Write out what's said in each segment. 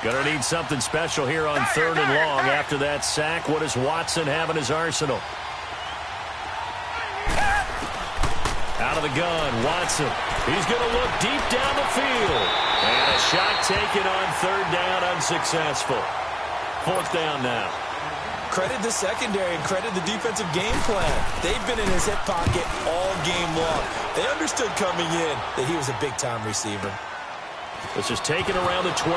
Gonna need something special here on 3rd and long. After that sack, what does Watson have in his arsenal? Out of the gun, Watson. He's going to look deep down the field. And a shot taken on 3rd down, unsuccessful. 4th down now. Credit the secondary and credit the defensive game plan. They've been in his hip pocket all game long. They understood coming in that he was a big-time receiver. This is taken around the 12.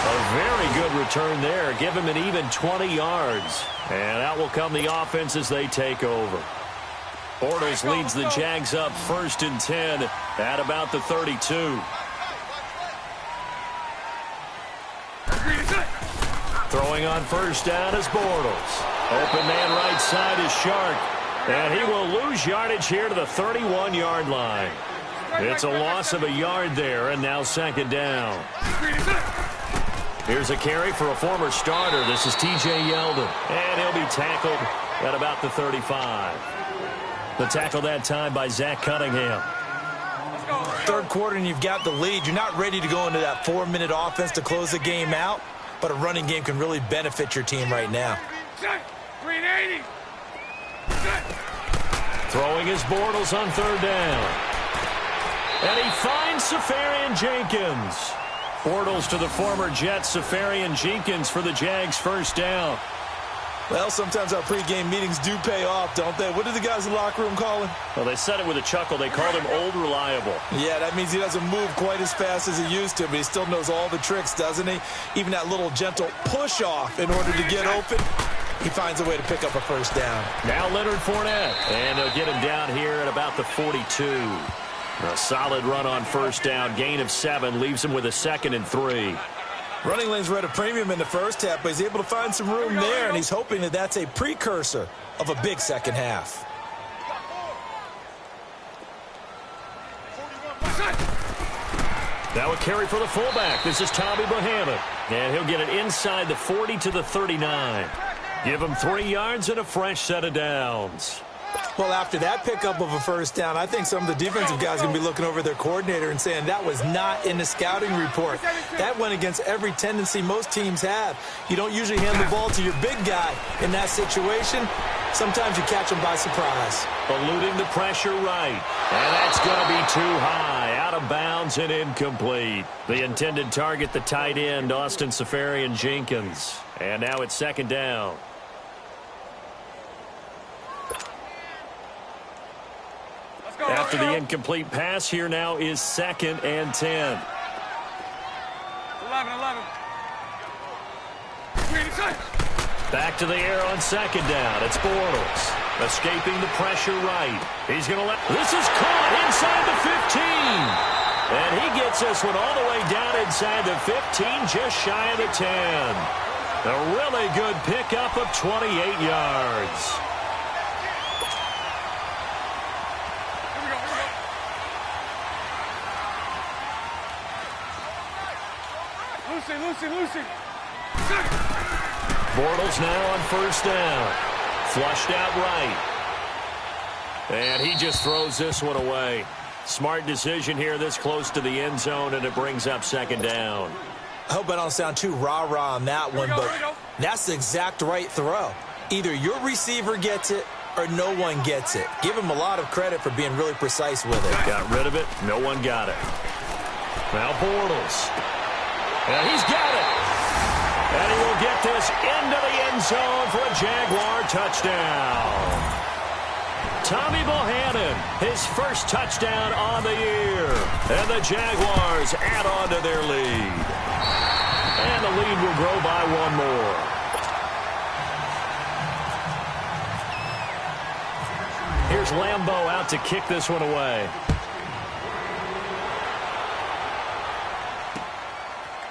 A very good return there. Give him an even 20 yards. And out will come the offense as they take over. Bortles leads the Jags up 1st and 10 at about the 32. Throwing on 1st down is Bortles. Open man right side is Shark. And he will lose yardage here to the 31-yard line. It's a loss of a yard there, and now 2nd down. Here's a carry for a former starter. This is T.J. Yeldon. And he'll be tackled at about the 35. The tackle that time by Zach Cunningham. 3rd quarter and you've got the lead. You're not ready to go into that 4-minute offense to close the game out, but a running game can really benefit your team right now. Throwing his Bortles on 3rd down. And he finds Safarian Jenkins. Bortles to the former Jet, Safarian Jenkins for the Jags' 1st down. Well, sometimes our pregame meetings do pay off, don't they? What do the guys in the locker room call him? Well, they said it with a chuckle. They called him Old Reliable. Yeah, that means he doesn't move quite as fast as he used to, but he still knows all the tricks, doesn't he? Even that little gentle push-off in order to get open, he finds a way to pick up a 1st down. Now Leonard Fournette, and they'll get him down here at about the 42. A solid run on 1st down, gain of 7, leaves him with a 2nd and 3. Running lanes were at a premium in the 1st half, but he's able to find some room there, and he's hoping that that's a precursor of a big 2nd half. Now a carry for the fullback. This is Tommy Bohannon, and he'll get it inside the 40 to the 39. Give him 3 yards and a fresh set of downs. Well, after that pickup of a 1st down, I think some of the defensive guys are going to be looking over their coordinator and saying that was not in the scouting report. That went against every tendency most teams have. You don't usually hand the ball to your big guy in that situation. Sometimes you catch him by surprise. Eluding the pressure right. And that's going to be too high. Out of bounds and incomplete. The intended target, the tight end, Austin Safarian Jenkins. And now it's 2nd down. After the incomplete pass, here now is 2nd and 10. 11. Back to the air on 2nd down. It's Bortles. Escaping the pressure right. He's going to let... This is caught inside the 15. And he gets this one all the way down inside the 15, just shy of the 10. A really good pickup of 28 yards. Lucy. Bortles now on 1st down. Flushed out right. And he just throws this one away. Smart decision here this close to the end zone, and it brings up 2nd down. I hope I don't sound too rah-rah on that one, but that's the exact right throw. Either your receiver gets it or no one gets it. Give him a lot of credit for being really precise with it. Got rid of it. No one got it. Now Bortles. And he's got it. And he will get this into the end zone for a Jaguar touchdown. Tommy Bohannon, his 1st touchdown on the year. And the Jaguars add on to their lead. And the lead will grow by 1 more. Here's Lambeau out to kick this one away.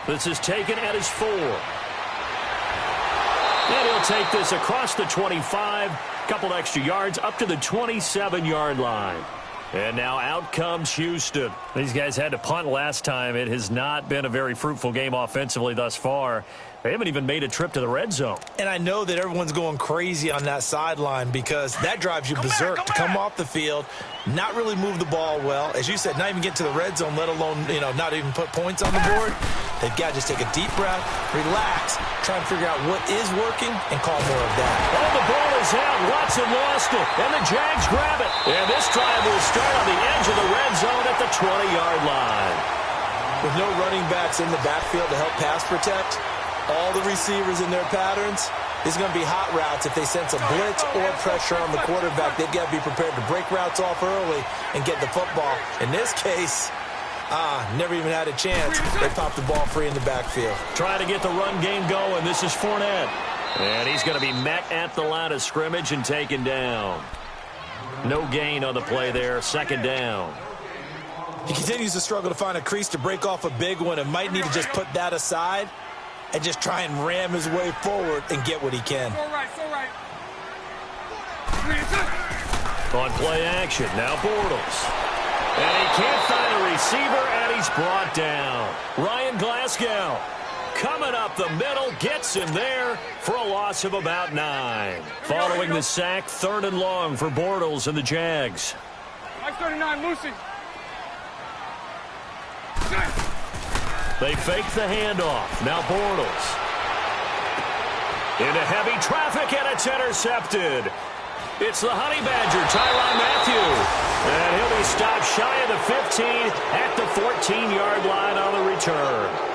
This is taken at his 4. And he'll take this across the 25, couple extra yards, up to the 27-yard line. And now out comes Houston. These guys had to punt last time. It has not been a very fruitful game offensively thus far. They haven't even made a trip to the red zone. And I know that everyone's going crazy on that sideline because that drives you berserk to come off the field, not really move the ball well. As you said, not even get to the red zone, let alone, not even put points on the board. They've got to just take a deep breath, relax, try and figure out what is working, and call more of that. Oh, the ball is out. Watson lost it, and the Jags grab it. And this drive will start on the edge of the red zone at the 20-yard line. With no running backs in the backfield to help pass protect, all the receivers in their patterns, it's going to be hot routes. If they sense a blitz or pressure on the quarterback, they've got to be prepared to break routes off early and get the football. In this case, never even had a chance. They popped the ball free in the backfield. Trying to get the run game going. This is Fournette. And he's going to be met at the line of scrimmage and taken down. No gain on the play there. Second down. He continues to struggle to find a crease to break off a big one and might need to just put that aside and just try and ram his way forward and get what he can. On play action, now Bortles. And he can't find a receiver, and he's brought down. Ryan Glasgow coming up the middle, gets him there for a loss of about 9. Following the sack, 3rd and long for Bortles and the Jags. 39, Lucy. They fake the handoff. Now Bortles. Into heavy traffic, and it's intercepted. It's the Honey Badger, Tyrann Mathieu. And he'll be stopped shy of the 15 at the 14-yard line on the return.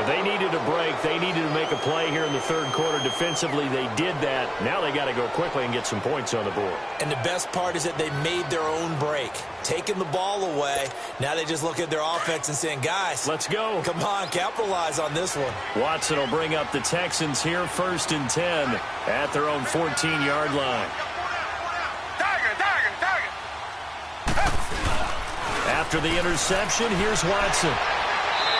They needed a break. They needed to make a play here in the 3rd quarter. Defensively, they did that. Now they got to go quickly and get some points on the board. And the best part is that they made their own break, taking the ball away. Now they just look at their offense and saying, guys, let's go. Come on, capitalize on this one. Watson will bring up the Texans here, 1st and 10 at their own 14-yard line. After the interception, here's Watson.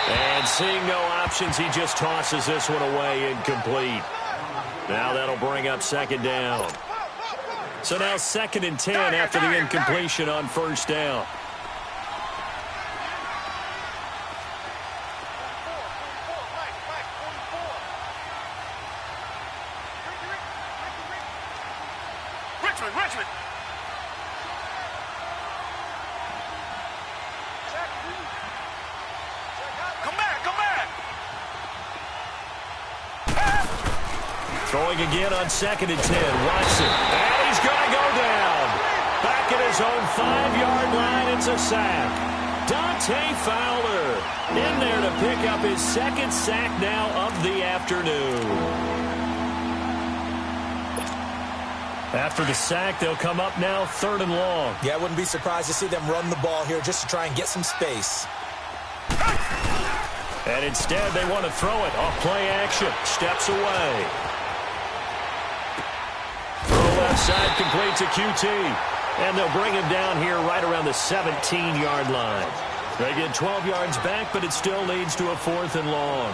And seeing no options, he just tosses this one away, incomplete. Now that'll bring up 2nd down. So now 2nd and 10 after the incompletion on 1st down. Richmond. Throwing again on 2nd and 10. Watson. And he's going to go down. Back at his own 5-yard line. It's a sack. Dante Fowler in there to pick up his 2nd sack now of the afternoon. After the sack, they'll come up now 3rd and long. Yeah, I wouldn't be surprised to see them run the ball here just to try and get some space. And instead, they want to throw it off play action. Steps away. Left side completes a QT. And they'll bring him down here right around the 17-yard line. They get 12 yards back, but it still leads to a 4th and long.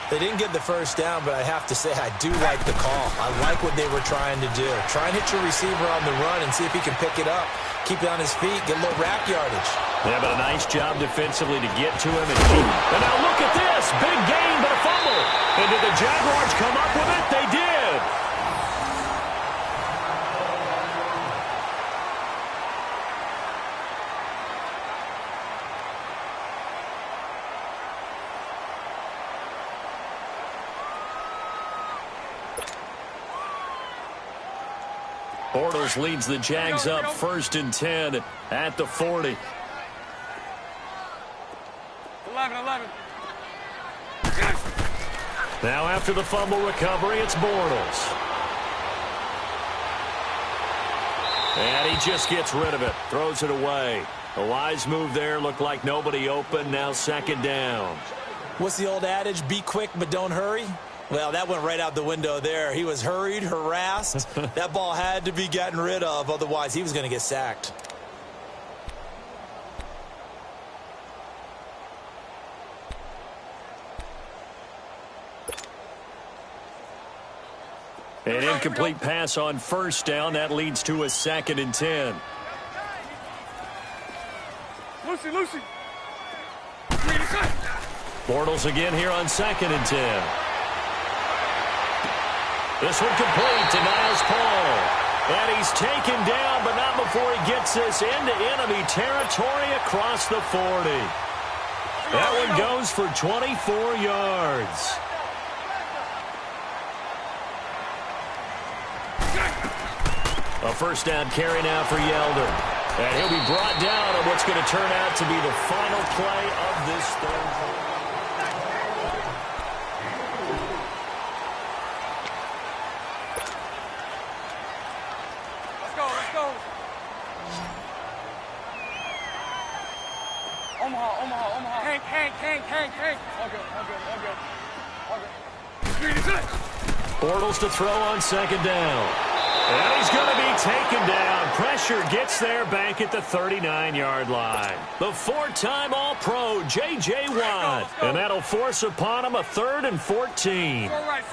They didn't get the 1st down, but I have to say I do like the call. I like what they were trying to do. Try and hit your receiver on the run and see if he can pick it up. Keep it on his feet, get a little rack yardage. Yeah, but a nice job defensively to get to him and keep. And now look at this. Big gain, but a fumble. And did the Jaguars come up with it? They did. Bortles leads the Jags up 1st and 10 at the 40. 11. Now after the fumble recovery, it's Bortles. And he just gets rid of it, throws it away. A wise move there, looked like nobody open, now 2nd down. What's the old adage, be quick but don't hurry? Well, that went right out the window there. He was hurried, harassed. That ball had to be gotten rid of, otherwise he was going to get sacked. An incomplete pass on 1st down. That leads to a 2nd and 10. Lucy, Lucy. Read it, son. Bortles again here on 2nd and 10. This one complete to Niles Paul. And he's taken down, but not before he gets this into enemy territory across the 40. That one goes for 24 yards. A first down carry now for Yeldon. And he'll be brought down on what's going to turn out to be the final play of this third quarter. Let's go. Omaha. Hank. All good. Read it, son. Bortles to throw on 2nd down. And he's going to be taken down. Pressure gets there back at the 39-yard line. The 4-time All-Pro, J.J. Watt. And that'll force upon him a 3rd and 14. It's all right.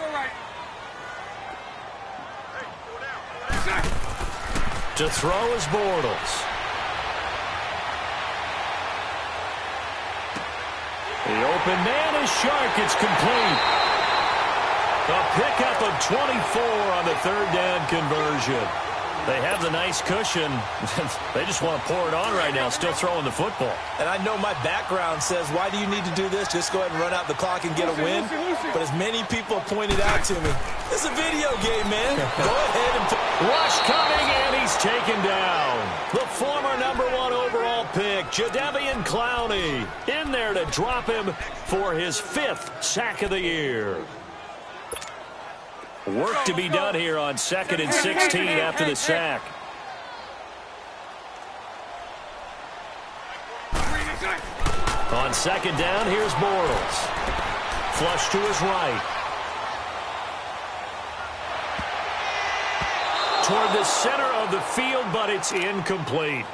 To throw is Bortles. The open man is Shark. It's complete. A pickup of 24 on the 3rd down conversion. They have the nice cushion. They just want to pour it on right now, still throwing the football. And I know my background says, why do you need to do this? Just go ahead and run out the clock and get a win. But as many people have pointed out to me, it's a video game, man. Go ahead and... Rush coming, and he's taken down. The former #1 overall pick, Jadeveon Clowney, in there to drop him for his 5th sack of the year. Work to be done here on 2nd and 16 after the sack. On 2nd down, here's Bortles. Flush to his right. Toward the center of the field, but it's incomplete.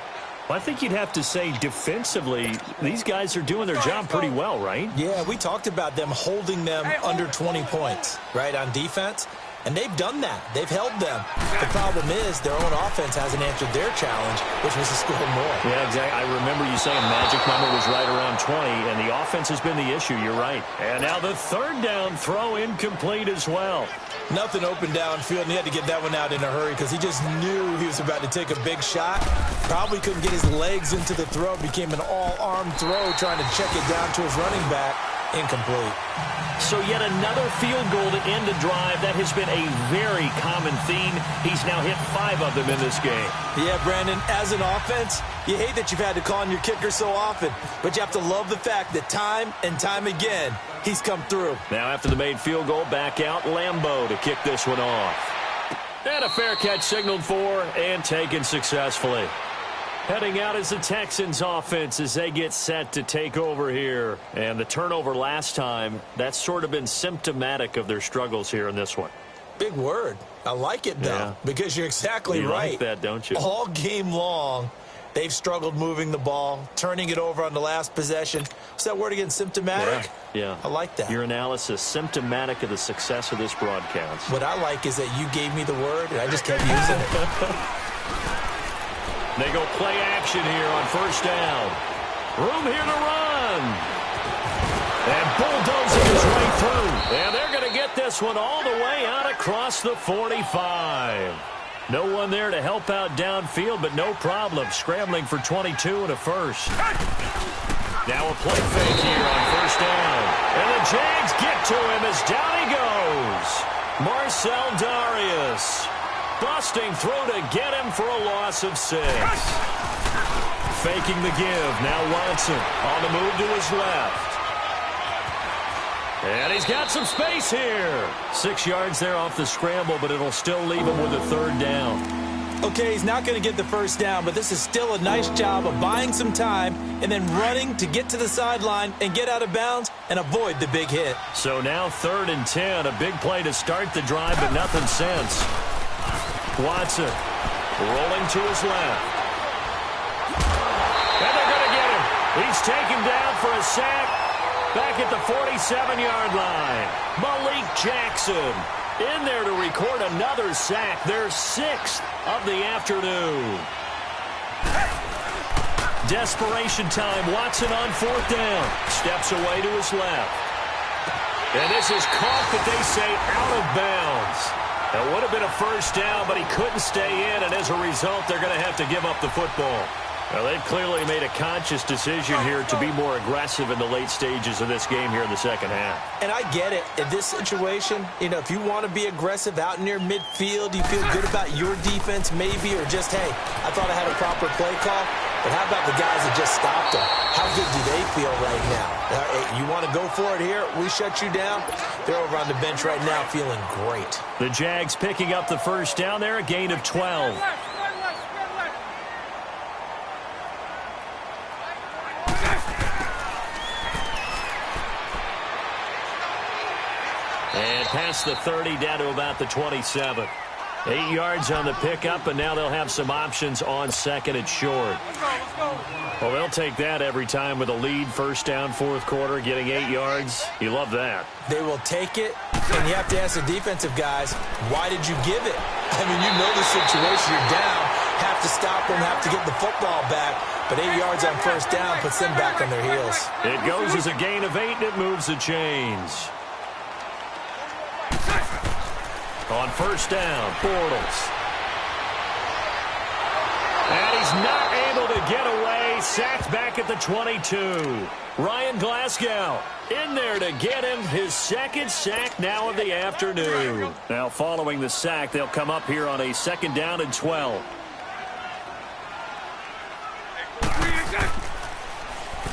I think you'd have to say defensively, these guys are doing their job pretty well, right? Yeah, we talked about them holding them under 20 points, right, on defense. And they've done that. They've held them. The problem is their own offense hasn't answered their challenge, which was to score more. Yeah, exactly. I remember you saying magic number was right around 20, and the offense has been the issue. You're right. And now the 3rd down throw incomplete as well. Nothing open downfield, and he had to get that one out in a hurry because he just knew he was about to take a big shot. Probably couldn't get his legs into the throw. Became an all-arm throw trying to check it down to his running back. Incomplete. So yet another field goal to end a drive. That has been a very common theme. He's now hit 5 of them in this game. Yeah, Brandon, as an offense, you hate that you've had to call on your kicker so often, but you have to love the fact that time and time again, he's come through. Now after the made field goal, back out Lambeau to kick this one off. And a fair catch signaled for and taken successfully. Heading out is the Texans offense as they get set to take over here. And the turnover last time, that's sort of been symptomatic of their struggles here in this one. Big word. I like it, though, because you're exactly right. You like that, don't you? All game long, they've struggled moving the ball, turning it over on the last possession. What's that word again, symptomatic? Yeah. I like that. Your analysis, symptomatic of the success of this broadcast. What I like is that you gave me the word, and I just kept using it. They go play action here on 1st down. Room here to run. And bulldozing his way through. And they're going to get this one all the way out across the 45. No one there to help out downfield, but no problem. Scrambling for 22 and a first. Now a play fake here on 1st down. And the Jags get to him as down he goes. Marcel Darius. Busting through to get him for a loss of 6. Faking the give. Now Watson on the move to his left. And he's got some space here. 6 yards there off the scramble, but it'll still leave him with a 3rd down. Okay, he's not going to get the 1st down, but this is still a nice job of buying some time and then running to get to the sideline and get out of bounds and avoid the big hit. So now 3rd and 10. A big play to start the drive, but nothing since. Watson rolling to his left. And they're going to get him. He's taken down for a sack back at the 47-yard line. Malik Jackson in there to record another sack, their 6th of the afternoon. Desperation time. Watson on fourth down. Steps away to his left. And this is caught, but they say out of bounds. That would have been a first down, but he couldn't stay in, and as a result, they're going to have to give up the football. Well, they've clearly made a conscious decision here to be more aggressive in the late stages of this game here in the second half. And I get it. In this situation, you know, if you want to be aggressive out near midfield, you feel good about your defense maybe, or just, hey, I thought I had a proper play call. But how about the guys that just stopped them? How good do they feel right now? You want to go for it here? We shut you down. They're over on the bench right now feeling great. The Jags picking up the first down there, a gain of 12. And past the 30 down to about the 27. 8 yards on the pickup, and now they'll have some options on second and short. Well, they'll take that every time with a lead, first down, fourth quarter, getting 8 yards. You love that. They will take it, and you have to ask the defensive guys, why did you give it? I mean, you know the situation. You're down, have to stop them, have to get the football back, but 8 yards on first down puts them back on their heels. It goes as a gain of 8, and it moves the chains. On first down, Bortles. And he's not able to get away. Sacked back at the 22. Ryan Glasgow in there to get him his second sack now of the afternoon. Now following the sack, they'll come up here on a second down and 12.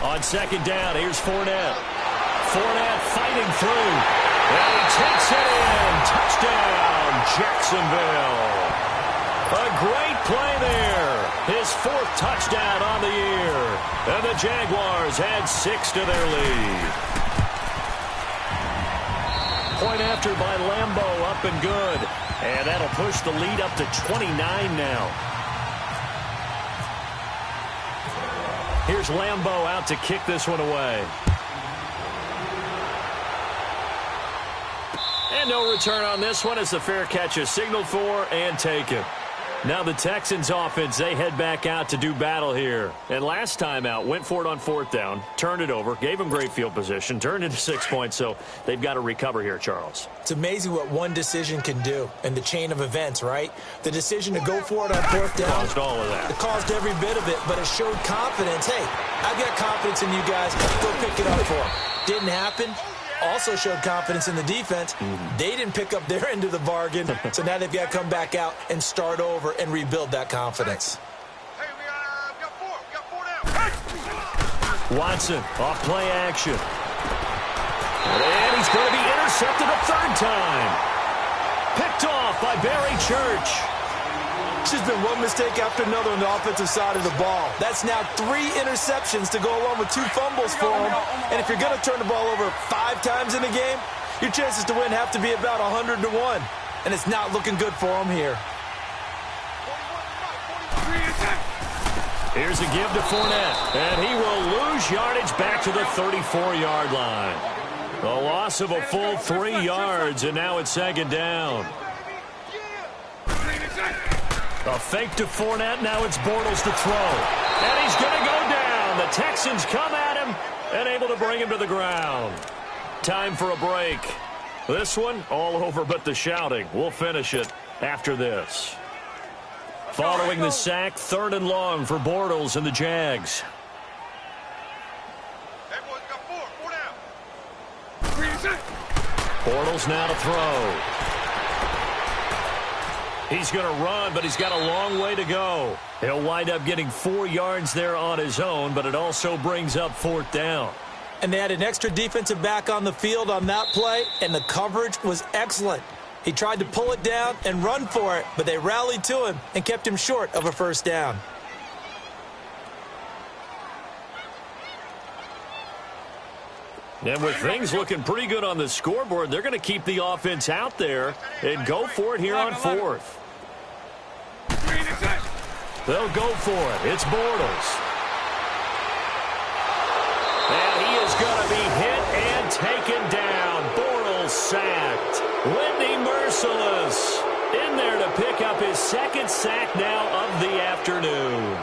On second down, here's Fournette. Fournette fighting through. And he takes it in. Touchdown, Jacksonville. A great play there. His fourth touchdown on the year. And the Jaguars add 6 to their lead. Point after by Lambeau, up and good. And that'll push the lead up to 29 now. Here's Lambeau out to kick this one away. And no return on this one as the fair catch is signaled for and taken. Now the Texans offense, they head back out to do battle here. And last time out, went for it on fourth down, turned it over, gave them great field position, turned into 6 points, so they've got to recover here, Charles. It's amazing what one decision can do in the chain of events, right? The decision to go for it on fourth down. Caused all of that. It caused every bit of it, but it showed confidence. Hey, I've got confidence in you guys. Go pick it up for them. Didn't happen. Also showed confidence in the defense. They didn't pick up their end of the bargain, so now they've got to come back out and start over and rebuild that confidence. Hey, we got four down. Watson, off play action. And he's going to be intercepted a third time. Picked off by Barry Church. It's just been one mistake after another on the offensive side of the ball. That's now 3 interceptions to go along with 2 fumbles for him. And if you're going to turn the ball over 5 times in a game, your chances to win have to be about 100 to 1. And it's not looking good for him here. Here's a give to Fournette. And he will lose yardage back to the 34-yard line. A loss of a full 3 yards, and now it's second down. A fake to Fournette. Now it's Bortles to throw. And he's going to go down. The Texans come at him and able to bring him to the ground. Time for a break. This one all over but the shouting. We'll finish it after this. Following the sack, 3rd and long for Bortles and the Jags. Hey, boys, got four down. Bortles now to throw. He's going to run, but he's got a long way to go. He'll wind up getting 4 yards there on his own, but it also brings up 4th down. And they had an extra defensive back on the field on that play, and the coverage was excellent. He tried to pull it down and run for it, but they rallied to him and kept him short of a first down. And with things looking pretty good on the scoreboard, they're going to keep the offense out there and go for it here on 4th. They'll go for it. It's Bortles. And he is going to be hit and taken down. Bortles sacked. Wendy Merciless in there to pick up his 2nd sack now of the afternoon.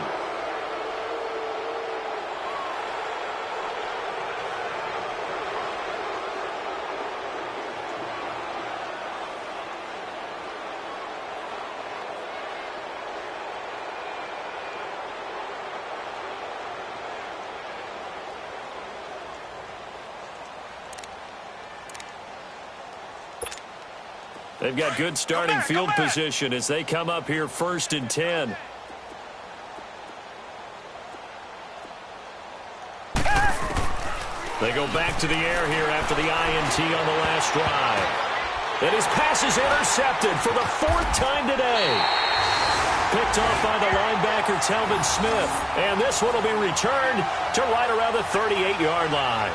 They've got good starting field position as they come up here 1st and 10. They go back to the air here after the INT on the last drive. And his pass is intercepted for the 4th time today. Picked off by the linebacker, Telvin Smith. And this one will be returned to right around the 38-yard line.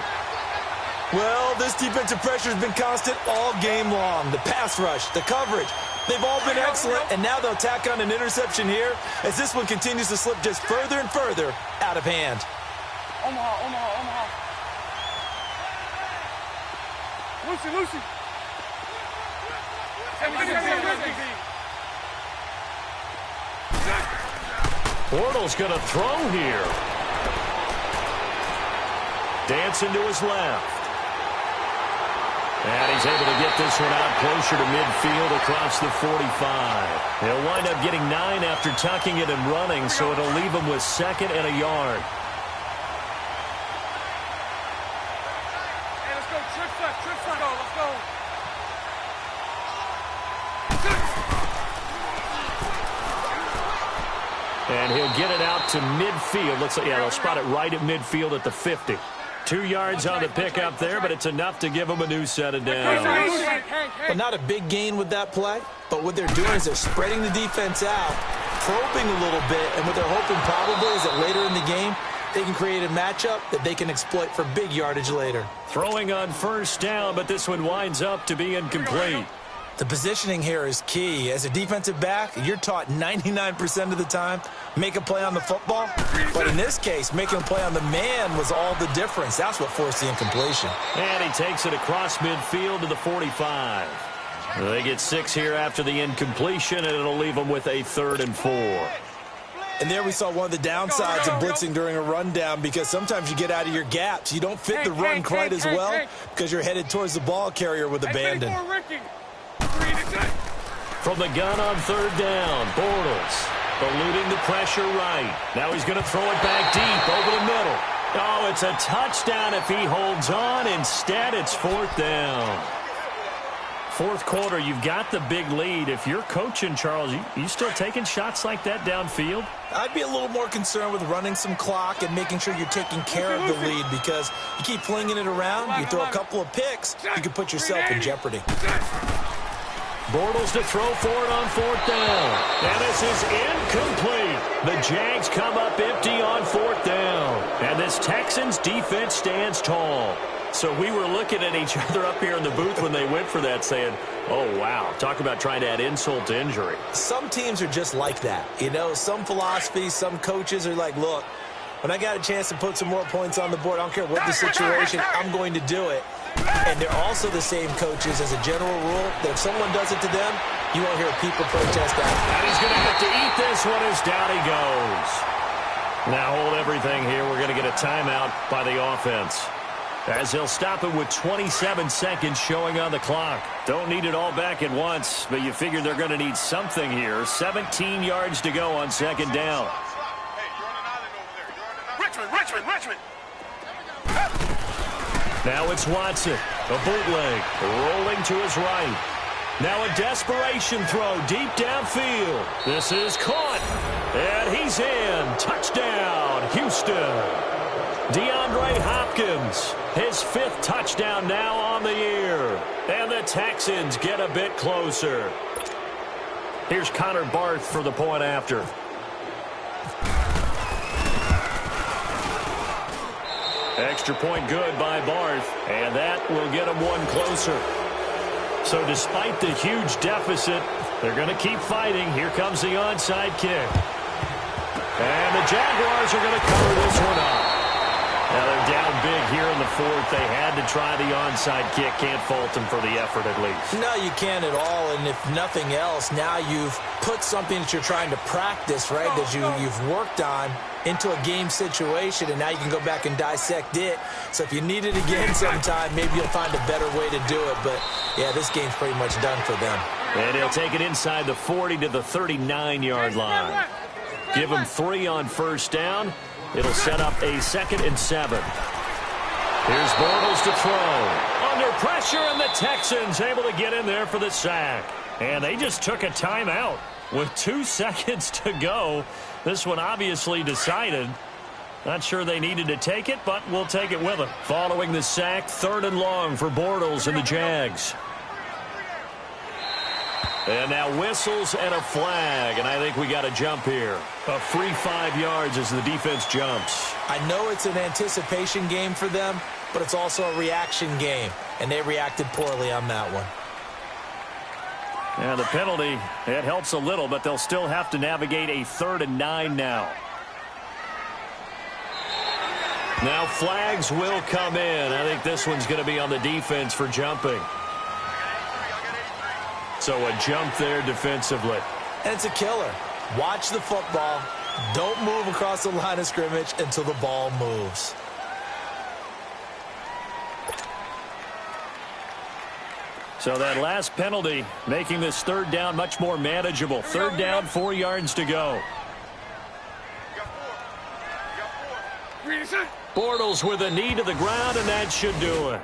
Well, this defensive pressure has been constant all game long. The pass rush, the coverage, they've all been excellent. And now they'll tack on an interception here as this one continues to slip just further and further out of hand. Omaha. Lucy. Bortles going to throw here. Dancing to his left. And he's able to get this one out closer to midfield across the 45. He'll wind up getting 9 after tucking it and running, so it'll leave him with 2nd and a yard. Hey, let's go. Trips left. Let's go. And he'll get it out to midfield. Looks like, yeah, they'll spot it right at midfield at the 50. 2 yards on the pickup there, but it's enough to give them a new set of downs. Well, not a big gain with that play, but what they're doing is they're spreading the defense out, probing a little bit, and what they're hoping probably is that later in the game, they can create a matchup that they can exploit for big yardage later. Throwing on 1st down, but this one winds up to be incomplete. The positioning here is key. As a defensive back, you're taught 99% of the time, make a play on the football. But in this case, making a play on the man was all the difference. That's what forced the incompletion. And he takes it across midfield to the 45. They get 6 here after the incompletion, and it'll leave them with a 3rd and 4. And there we saw one of the downsides of blitzing during a rundown, because sometimes you get out of your gaps. You don't fit the run quite as well because you're headed towards the ball carrier with abandon. From the gun on 3rd down, Bortles eluding the pressure right. Now he's going to throw it back deep over the middle. Oh, it's a touchdown if he holds on. Instead, it's 4th down. 4th quarter, you've got the big lead. If you're coaching, Charles, you still taking shots like that downfield? I'd be a little more concerned with running some clock and making sure you're taking care of the lead, because you keep flinging it around, you throw a couple of picks, you can put yourself in jeopardy. Bortles to throw for it on 4th down. And this is incomplete. The Jags come up empty on 4th down. And this Texans defense stands tall. So we were looking at each other up here in the booth when they went for that, saying, oh, wow, talk about trying to add insult to injury. Some teams are just like that. You know, some philosophies, some coaches are like, look, when I got a chance to put some more points on the board, I don't care what the situation, I'm going to do it. And they're also the same coaches as a general rule that if someone does it to them, you won't hear people protest that. And he's going to have to eat this one as down he goes. Now hold everything here. We're going to get a timeout by the offense, as they'll stop it with 27 seconds showing on the clock. Don't need it all back at once, but you figure they're going to need something here. 17 yards to go on 2nd down. Hey, you're on an island over there. Richmond. Now it's Watson, a bootleg, rolling to his right. Now a desperation throw deep downfield. This is caught, and he's in. Touchdown, Houston. DeAndre Hopkins, his 5th touchdown now on the year. And the Texans get a bit closer. Here's Connor Barth for the point after. Extra point good by Barth, and that will get them one closer. So despite the huge deficit, they're going to keep fighting. Here comes the onside kick. And the Jaguars are going to cover this one up. Now they're down big here in the 4th. They had to try the onside kick. Can't fault them for the effort at least. No, you can't at all. And if nothing else, now you've put something that you're trying to practice, right, that you've worked on into a game situation, and now you can go back and dissect it. So if you need it again sometime, maybe you'll find a better way to do it. But, yeah, this game's pretty much done for them. And he'll take it inside the 40 to the 39-yard line. Give him 3 on 1st down. It'll set up a 2nd and 7. Here's Bortles to throw. Under pressure, and the Texans able to get in there for the sack. And they just took a timeout with 2 seconds to go. This one obviously decided. Not sure they needed to take it, but we'll take it with them. Following the sack, 3rd and long for Bortles and the Jags. And now whistles and a flag, and I think we got a jump here. A free 5 yards as the defense jumps. I know it's an anticipation game for them, but it's also a reaction game, and they reacted poorly on that one. And the penalty, it helps a little, but they'll still have to navigate a 3rd and 9 now. Now flags will come in. I think this one's going to be on the defense for jumping. So a jump there defensively. And it's a killer. Watch the football. Don't move across the line of scrimmage until the ball moves. So that last penalty making this 3rd down much more manageable. 3rd down, 4 yards to go. Bortles with a knee to the ground, and that should do it.